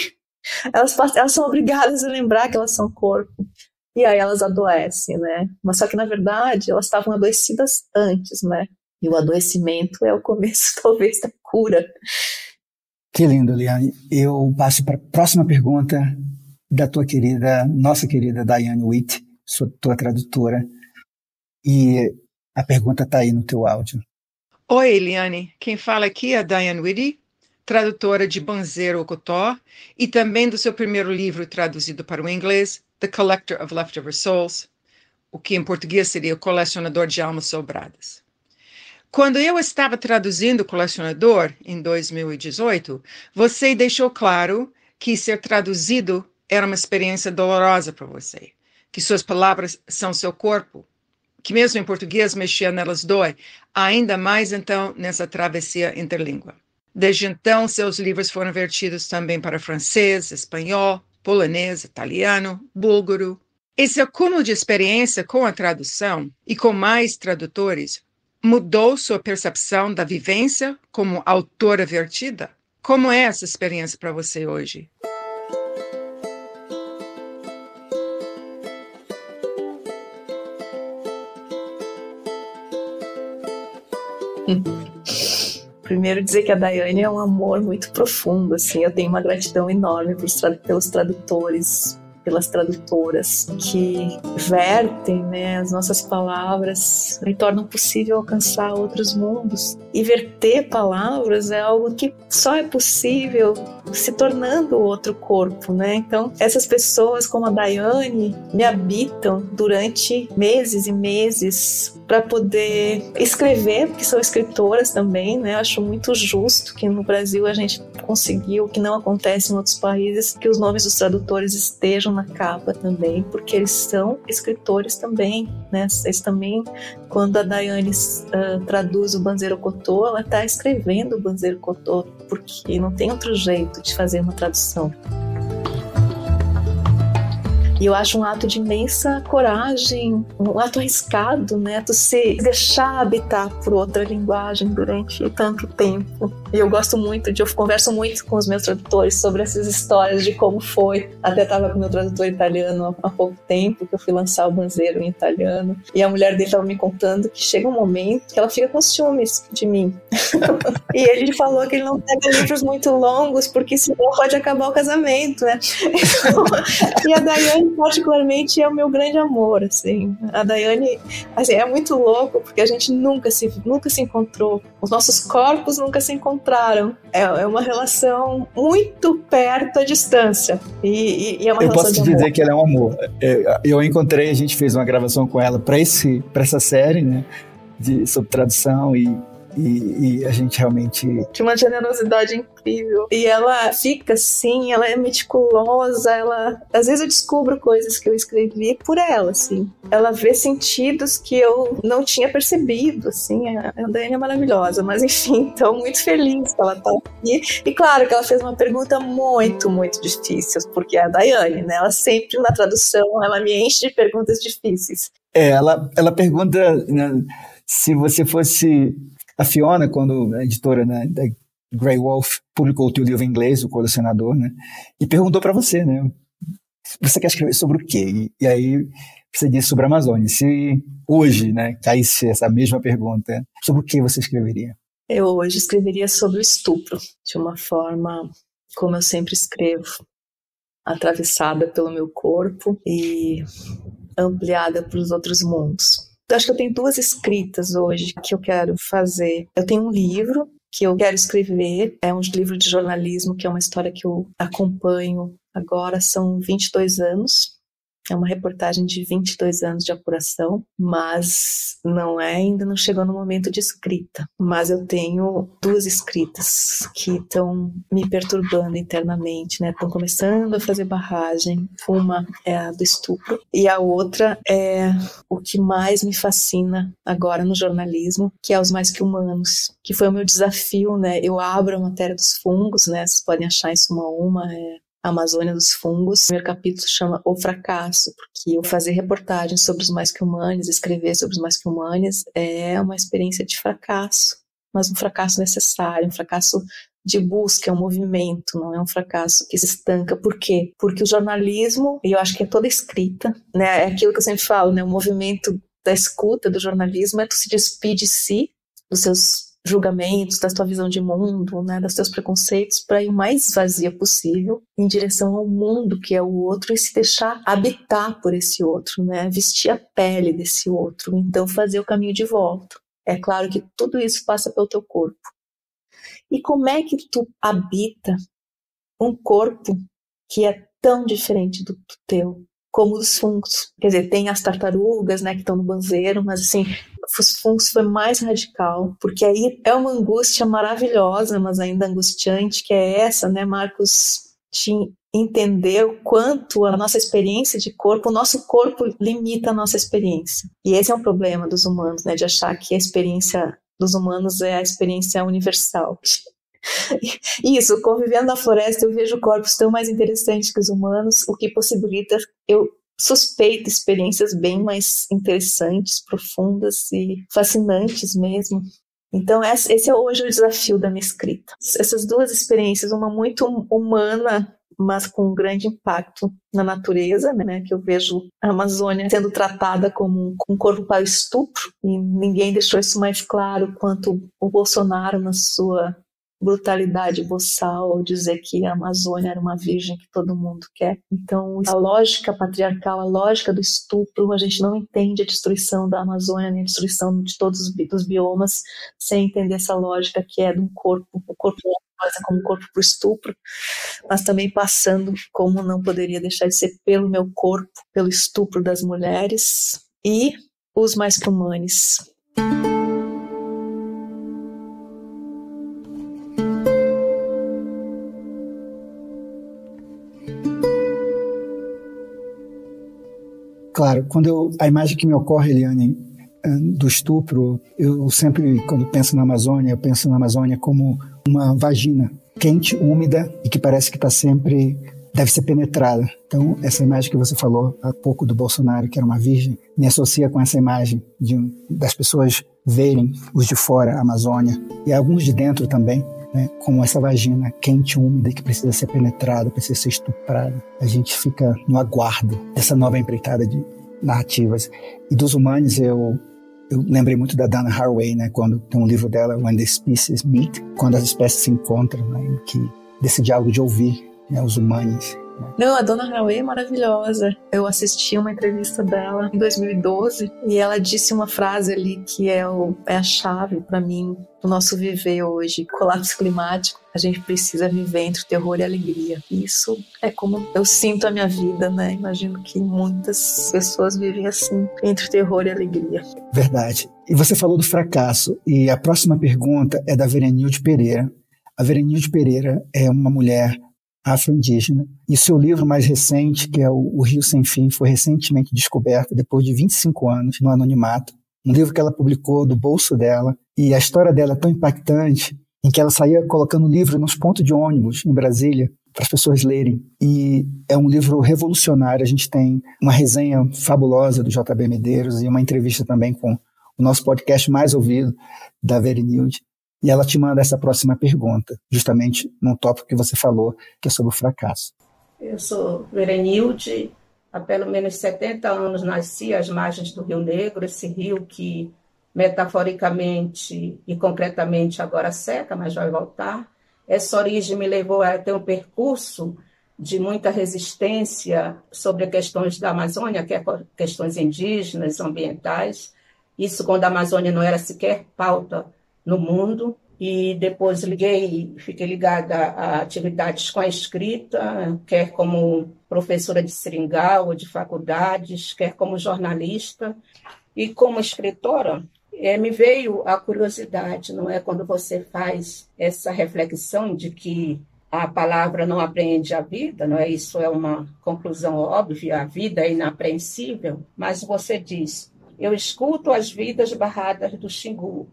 elas são obrigadas a lembrar que elas são corpo, e aí elas adoecem, né, mas só que na verdade elas estavam adoecidas antes, né, e o adoecimento é o começo talvez da cura. Que lindo, Liane. Eu passo para a próxima pergunta da nossa querida Diane Witt, tua tradutora. E a pergunta está aí no teu áudio. Oi, Eliane. Quem fala aqui é a Diane Witt, tradutora de Banzeiro Ocotó e também do seu primeiro livro traduzido para o inglês, The Collector of Leftover Souls, o que em português seria O Colecionador de Almas Sobradas. Quando eu estava traduzindo O Colecionador, em 2018, você deixou claro que ser traduzido era uma experiência dolorosa para você, que suas palavras são seu corpo, que mesmo em português mexer nelas dói, ainda mais então nessa travessia interlíngua. Desde então, seus livros foram vertidos também para francês, espanhol, polonês, italiano, búlgaro. Esse acúmulo de experiência com a tradução e com mais tradutores mudou sua percepção da vivência como autora vertida? Como é essa experiência para você hoje? Primeiro dizer que a Daiane é um amor muito profundo, assim, eu tenho uma gratidão enorme pelos tradutores pelas tradutoras que vertem, né, as nossas palavras e tornam possível alcançar outros mundos. E verter palavras é algo que só é possível se tornando outro corpo, né? Então, essas pessoas como a Daiane me habitam durante meses e meses para poder escrever, porque são escritoras também, né? Eu acho muito justo que no Brasil a gente conseguiu, que não acontece em outros países, que os nomes dos tradutores estejam na capa também, porque eles são escritores também, né? Eles também, quando a Daiane traduz o Banzero Kotô, ela está escrevendo o Banzero Kotô, porque não tem outro jeito de fazer uma tradução. E eu acho um ato de imensa coragem, um ato arriscado, né? Tu se deixar habitar por outra linguagem durante tanto tempo. E eu gosto muito eu converso muito com os meus tradutores sobre essas histórias de como foi. Até estava com o meu tradutor italiano há pouco tempo, que eu fui lançar o Banzero em italiano. E a mulher dele estava me contando que chega um momento que ela fica com ciúmes de mim. E ele falou que ele não pega livros muito longos, porque senão pode acabar o casamento, né? E a Daiane, particularmente, é o meu grande amor, assim. A Daiane, assim, é muito louco, porque a gente nunca se encontrou. Os nossos corpos nunca se encontraram. É uma relação muito perto à distância. E é uma relação de amor. Eu posso te dizer que ela é um amor. Eu a encontrei, a gente fez uma gravação com ela para essa série, né, sobre tradução e a gente realmente... Tinha uma generosidade incrível. E ela fica assim, ela é meticulosa, às vezes eu descubro coisas que eu escrevi por ela, assim. Ela vê sentidos que eu não tinha percebido, assim. A Daiane é maravilhosa, mas enfim, estou muito feliz que ela tá aqui. E claro que ela fez uma pergunta muito, muito difícil, porque é a Daiane, né? Ela sempre, na tradução, ela me enche de perguntas difíceis. Ela pergunta, né, se você fosse... A Fiona, quando a editora, né, da Grey Wolf publicou o teu livro em inglês, O Colecionador, né, e perguntou para você, né, você quer escrever sobre o quê? E aí você disse sobre a Amazônia. Se hoje, né, caísse essa mesma pergunta, sobre o que você escreveria? Eu hoje escreveria sobre o estupro, de uma forma como eu sempre escrevo, atravessada pelo meu corpo e ampliada para os outros mundos. Eu acho que eu tenho 2 escritas hoje que eu quero fazer. Eu tenho um livro que eu quero escrever, é um livro de jornalismo, que é uma história que eu acompanho agora, são 22 anos. É uma reportagem de 22 anos de apuração, mas ainda não chegou no momento de escrita. Mas eu tenho 2 escritas que estão me perturbando internamente, né? Estão começando a fazer barragem. Uma é a do estupro e a outra é o que mais me fascina agora no jornalismo, que é Os Mais Que Humanos, que foi o meu desafio, né? Eu abro a matéria dos fungos, né? Vocês podem achar isso uma Amazônia dos Fungos. O primeiro capítulo chama O Fracasso, porque eu fazer reportagens sobre os mais que humanos, escrever sobre os mais que humanos é uma experiência de fracasso, mas um fracasso necessário, um fracasso de busca, é um movimento, não é um fracasso que se estanca. Por quê? Porque o jornalismo, e eu acho que é toda escrita, né, é aquilo que eu sempre falo, né, o movimento da escuta do jornalismo é tu se despir de si, dos seus julgamentos, da tua visão de mundo, né, dos teus preconceitos, para ir o mais vazia possível em direção ao mundo que é o outro e se deixar habitar por esse outro, né, vestir a pele desse outro, então fazer o caminho de volta. É claro que tudo isso passa pelo teu corpo. E como é que tu habita um corpo que é tão diferente do teu, como os fungos? Quer dizer, tem as tartarugas, né, que estão no banzeiro, mas assim, os fungos foi mais radical, porque aí é uma angústia maravilhosa, mas ainda angustiante, que é essa, né, Marcos, de entender o quanto a nossa experiência de corpo, o nosso corpo limita a nossa experiência. E esse é um problema dos humanos, né, de achar que a experiência dos humanos é a experiência universal. Isso, convivendo na floresta, eu vejo corpos tão mais interessantes que os humanos, o que possibilita, eu suspeito, experiências bem mais interessantes, profundas e fascinantes mesmo. Então esse é hoje o desafio da minha escrita. Essas 2 experiências, uma muito humana, mas com um grande impacto na natureza, né, que eu vejo a Amazônia sendo tratada como um corpo para o estupro, e ninguém deixou isso mais claro quanto o Bolsonaro na sua brutalidade boçal ao dizer que a Amazônia era uma virgem que todo mundo quer. Então, a lógica patriarcal, a lógica do estupro, a gente não entende a destruição da Amazônia, nem a destruição de todos os biomas, sem entender essa lógica que é de um corpo, o corpo passa como corpo para o estupro, mas também passando, como não poderia deixar de ser, pelo meu corpo, pelo estupro das mulheres e os mais que humanos. Claro, a imagem que me ocorre, Eliane, do estupro, eu sempre, quando penso na Amazônia, eu penso na Amazônia como uma vagina quente, úmida e que parece que deve ser penetrada. Então, essa imagem que você falou há pouco do Bolsonaro, que era uma virgem, me associa com essa imagem das pessoas verem os de fora a Amazônia e alguns de dentro também, né, como essa vagina quente, úmida, que precisa ser penetrada, precisa ser estuprada. A gente fica no aguardo dessa nova empreitada de narrativas. E dos humanos, eu lembrei muito da Dana Haraway, né, quando tem um livro dela, When the Species Meet, quando as espécies se encontram, né, desse diálogo de ouvir, né, os humanos. Não, a Dona Haraway é maravilhosa. Eu assisti uma entrevista dela em 2012 e ela disse uma frase ali que é a chave para mim do nosso viver hoje. Colapso climático, a gente precisa viver entre o terror e a alegria. Isso é como eu sinto a minha vida, né? Imagino que muitas pessoas vivem assim, entre o terror e a alegria. Verdade. E você falou do fracasso, e a próxima pergunta é da Verenilde Pereira. A Verenilde Pereira é uma mulher afro-indígena, e seu livro mais recente, que é O Rio Sem Fim, foi recentemente descoberto depois de 25 anos no anonimato, um livro que ela publicou do bolso dela, e a história dela é tão impactante, em que ela saía colocando o livro nos pontos de ônibus em Brasília, para as pessoas lerem, e é um livro revolucionário. A gente tem uma resenha fabulosa do JB Medeiros e uma entrevista também com o nosso podcast mais ouvido, da Verenilde. E ela te manda essa próxima pergunta, justamente num tópico que você falou, que é sobre o fracasso. Eu sou Verenilde, há pelo menos 70 anos nasci às margens do Rio Negro, esse rio que metaforicamente e concretamente agora seca, mas vai voltar. Essa origem me levou a ter um percurso de muita resistência sobre questões da Amazônia, que é questões indígenas, ambientais. Isso quando a Amazônia não era sequer pauta no mundo, e depois fiquei ligada a atividades com a escrita, quer como professora de seringal ou de faculdades, quer como jornalista. E como escritora, me veio a curiosidade, não é? Quando você faz essa reflexão de que a palavra não apreende a vida, não é? Isso é uma conclusão óbvia, a vida é inapreensível, mas você diz: eu escuto as vidas barradas do Xingu,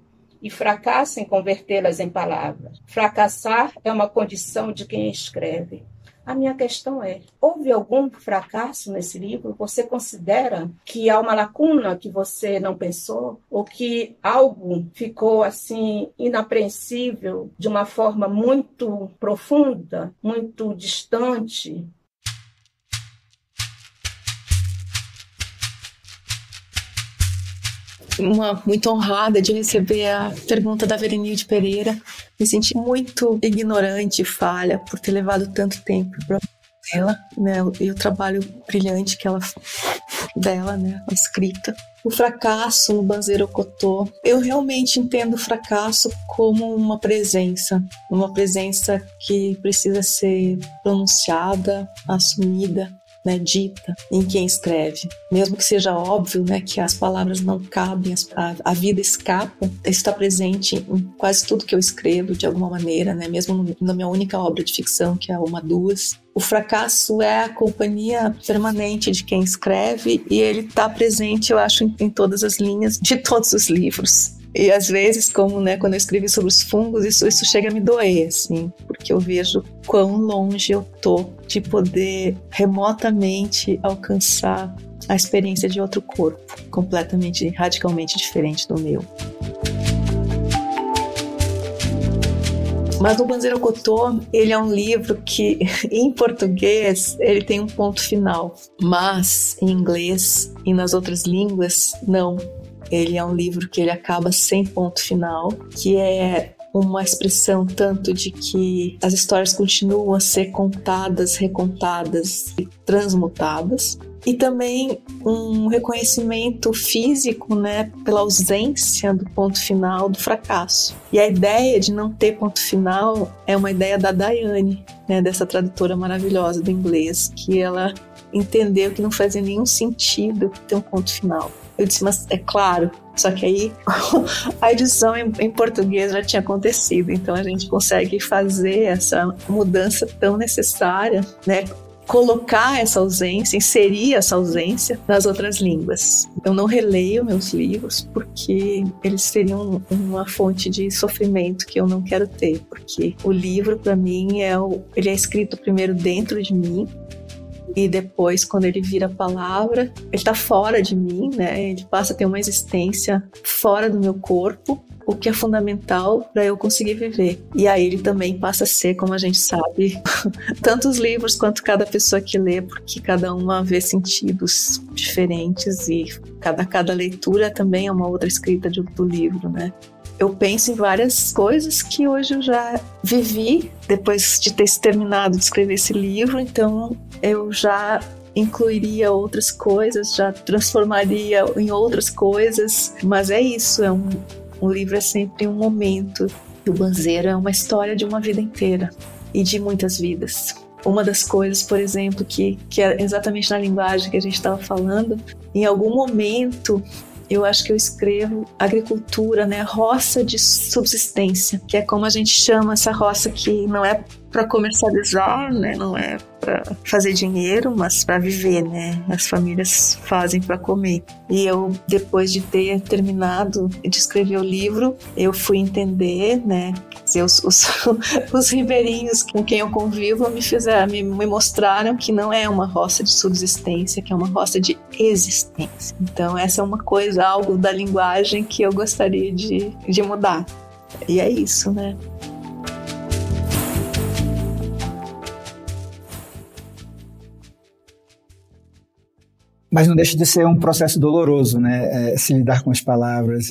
e fracasso em convertê-las em palavras. Fracassar é uma condição de quem escreve. A minha questão é, houve algum fracasso nesse livro? Você considera que há uma lacuna que você não pensou? Ou que algo ficou assim inapreensível de uma forma muito profunda, muito distante? Muito honrada de receber a pergunta da Verenilde Pereira. Me senti muito ignorante e falha por ter levado tanto tempo para ela, né? E o trabalho brilhante dela, né? A escrita. O fracasso no Banzeiro Ocotô. Eu realmente entendo o fracasso como uma presença que precisa ser pronunciada, assumida, né, dita em quem escreve, mesmo que seja óbvio, né, que as palavras não cabem, a vida escapa. Isso está presente em quase tudo que eu escrevo de alguma maneira, né, mesmo na minha única obra de ficção, que é Uma Duas. O fracasso é a companhia permanente de quem escreve, e ele está presente, eu acho, em todas as linhas de todos os livros. E às vezes, como, né, quando eu escrevi sobre os fungos, isso chega a me doer, assim, porque eu vejo quão longe eu tô de poder remotamente alcançar a experiência de outro corpo, completamente, radicalmente diferente do meu. Mas o Banzeiro Ocotô, ele é um livro que, em português, ele tem um ponto final, mas em inglês e nas outras línguas, não. Ele é um livro que ele acaba sem ponto final, que é uma expressão tanto de que as histórias continuam a ser contadas, recontadas e transmutadas. E também um reconhecimento físico, né, pela ausência do ponto final do fracasso. E a ideia de não ter ponto final é uma ideia da Diane, né, dessa tradutora maravilhosa do inglês, que ela entendeu que não fazia nenhum sentido ter um ponto final. Eu disse, mas é claro, só que aí a edição em português já tinha acontecido, então a gente consegue fazer essa mudança tão necessária, né? Colocar essa ausência, inserir essa ausência nas outras línguas. Eu não releio meus livros porque eles seriam uma fonte de sofrimento que eu não quero ter, porque o livro, para mim, ele é escrito primeiro dentro de mim e depois, quando ele vira palavra, ele está fora de mim, né? Ele passa a ter uma existência fora do meu corpo, o que é fundamental para eu conseguir viver. E aí ele também passa a ser, como a gente sabe, tanto os livros quanto cada pessoa que lê, porque cada uma vê sentidos diferentes e cada leitura também é uma outra escrita do livro, né? Eu penso em várias coisas que hoje eu já vivi depois de ter terminado de escrever esse livro, então eu já incluiria outras coisas, já transformaria em outras coisas, mas é isso, um livro é sempre um momento. O Banzeiro é uma história de uma vida inteira e de muitas vidas. Uma das coisas, por exemplo, que é exatamente na linguagem que a gente estava falando, em algum momento eu acho que eu escrevo agricultura, né, roça de subsistência, que é como a gente chama essa roça que não é para comercializar, né, não é para fazer dinheiro, mas para viver, né? As famílias fazem para comer. E eu, depois de ter terminado de escrever o livro, eu fui entender, né? Os ribeirinhos com quem eu convivo me mostraram que não é uma roça de subsistência, que é uma roça de existência. Então essa é uma coisa, algo da linguagem que eu gostaria de mudar. E é isso, né? Mas não deixa de ser um processo doloroso, né? Se lidar com as palavras.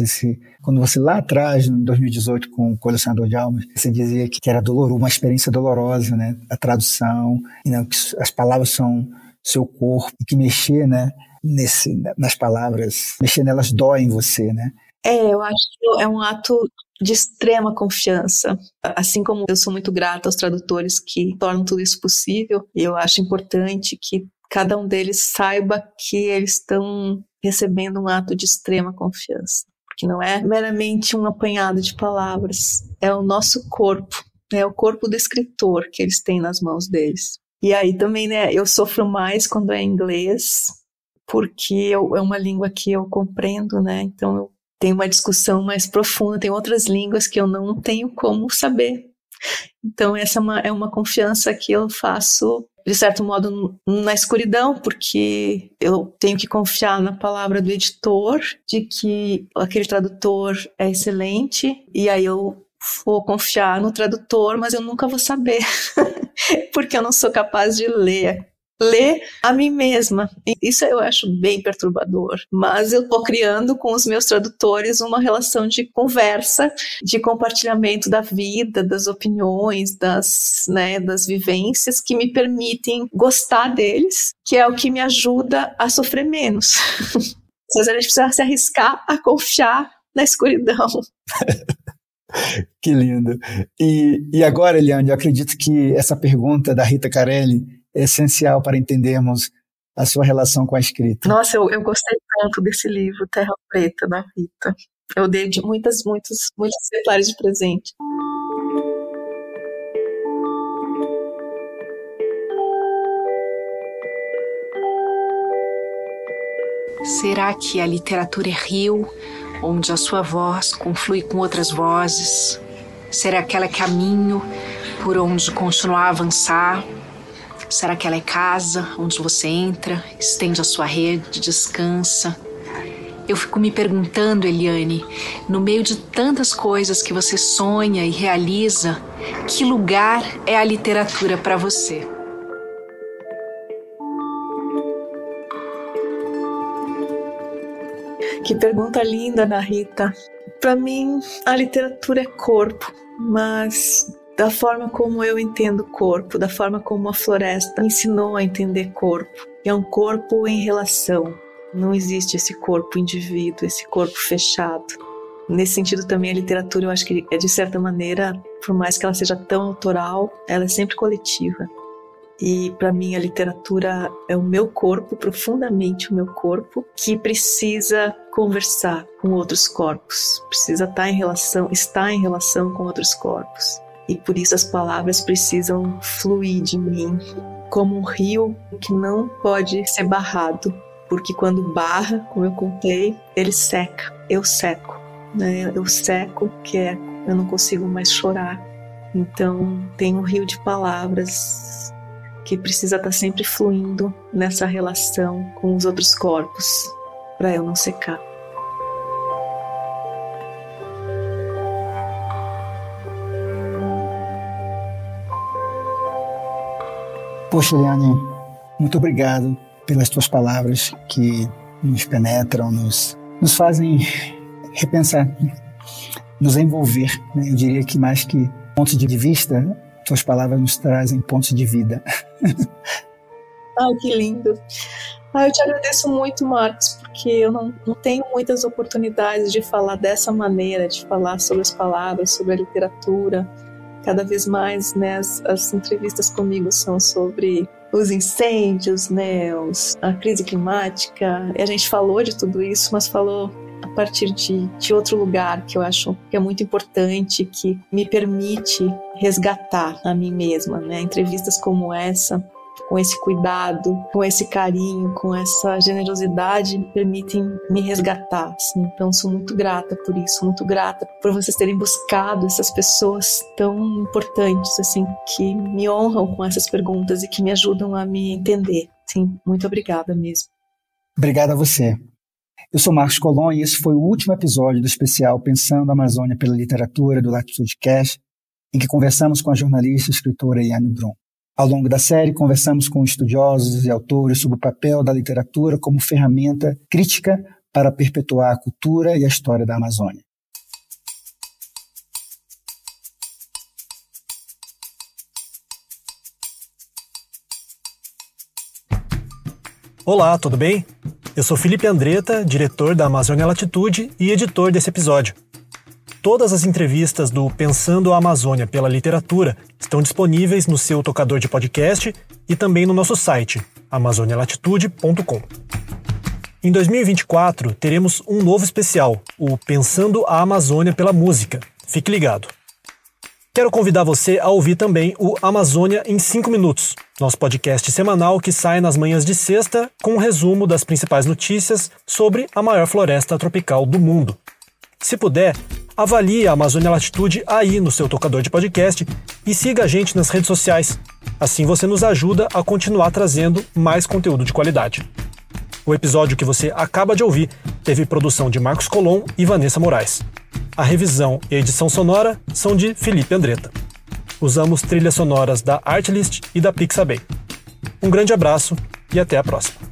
Quando você lá atrás, em 2018, com o Colecionador de Almas, você dizia que era doloroso, uma experiência dolorosa, né? A tradução, né? Que as palavras são seu corpo, e que mexer, né? Nas palavras, mexer nelas dói em você, né? Eu acho que é um ato de extrema confiança. Assim como eu sou muito grata aos tradutores que tornam tudo isso possível, eu acho importante que cada um deles saiba que eles estão recebendo um ato de extrema confiança. Porque não é meramente um apanhado de palavras, é o nosso corpo, é o corpo do escritor que eles têm nas mãos deles. E aí também, né, eu sofro mais quando é inglês, porque é uma língua que eu compreendo, né, então eu tenho uma discussão mais profunda, tem outras línguas que eu não tenho como saber. Então essa é uma confiança que eu faço, de certo modo, na escuridão, porque eu tenho que confiar na palavra do editor, de que aquele tradutor é excelente, e aí eu vou confiar no tradutor, mas eu nunca vou saber, porque eu não sou capaz de ler a mim mesma. Isso eu acho bem perturbador, mas eu estou criando com os meus tradutores uma relação de conversa, de compartilhamento da vida, das opiniões, das vivências que me permitem gostar deles, que é o que me ajuda a sofrer menos. Às vezes a gente precisa se arriscar a confiar na escuridão. Que lindo. E agora, Eliane, eu acredito que essa pergunta da Rita Carelli é essencial para entendermos a sua relação com a escrita. Nossa, eu gostei tanto desse livro, Terra Preta, da Rita. Eu dei de muitos exemplares de presente. Será que a literatura é rio, onde a sua voz conflui com outras vozes? Será que ela é caminho por onde continuar a avançar? Será que ela é casa, onde você entra, estende a sua rede, descansa? Eu fico me perguntando, Eliane, no meio de tantas coisas que você sonha e realiza, que lugar é a literatura para você? Que pergunta linda, Ana Rita. Para mim, a literatura é corpo, mas da forma como eu entendo corpo, da forma como a floresta me ensinou a entender corpo. É um corpo em relação. Não existe esse corpo indivíduo, esse corpo fechado. Nesse sentido também a literatura, eu acho que é de certa maneira, por mais que ela seja tão autoral, ela é sempre coletiva. E para mim a literatura é o meu corpo, profundamente o meu corpo, que precisa conversar com outros corpos, precisa estar em relação com outros corpos. E por isso as palavras precisam fluir de mim, como um rio que não pode ser barrado, porque quando barra, como eu contei, ele seca, eu seco, né? Eu seco, quieco, eu não consigo mais chorar. Então tem um rio de palavras que precisa estar sempre fluindo nessa relação com os outros corpos, para eu não secar. Poxa, Eliane, muito obrigado pelas tuas palavras que nos penetram, nos fazem repensar, nos envolver, né? Eu diria que mais que pontos de vista, tuas palavras nos trazem pontos de vida. Ai, que lindo. Eu te agradeço muito, Marcos, porque eu não tenho muitas oportunidades de falar dessa maneira, de falar sobre as palavras, sobre a literatura. Cada vez mais, né, as entrevistas comigo são sobre os incêndios, né, a crise climática. E a gente falou de tudo isso, mas falou a partir de outro lugar que eu acho que é muito importante, que me permite resgatar a mim mesma, né? Entrevistas como essa, com esse cuidado, com esse carinho, com essa generosidade, permitem me resgatar, assim. Então sou muito grata por isso, muito grata por vocês terem buscado essas pessoas tão importantes, assim, que me honram com essas perguntas e que me ajudam a me entender. Sim, muito obrigada mesmo. Obrigado a você. Eu sou Marcos Colon e esse foi o último episódio do especial Pensando a Amazônia pela Literatura do Latitudecast, em que conversamos com a jornalista e escritora Eliane Brum. Ao longo da série, conversamos com estudiosos e autores sobre o papel da literatura como ferramenta crítica para perpetuar a cultura e a história da Amazônia. Olá, tudo bem? Eu sou Felipe Andretta, diretor da Amazônia Latitude e editor desse episódio. Todas as entrevistas do Pensando a Amazônia pela Literatura estão disponíveis no seu tocador de podcast e também no nosso site, amazonialatitude.com. Em 2024, teremos um novo especial, o Pensando a Amazônia pela Música. Fique ligado. Quero convidar você a ouvir também o Amazônia em 5 Minutos, nosso podcast semanal que sai nas manhãs de sexta com um resumo das principais notícias sobre a maior floresta tropical do mundo. Se puder, avalie a Amazônia Latitude aí no seu tocador de podcast e siga a gente nas redes sociais. Assim você nos ajuda a continuar trazendo mais conteúdo de qualidade. O episódio que você acaba de ouvir teve produção de Marcos Colon e Vanessa Moraes. A revisão e a edição sonora são de Felipe Andretta. Usamos trilhas sonoras da Artlist e da Pixabay. Um grande abraço e até a próxima.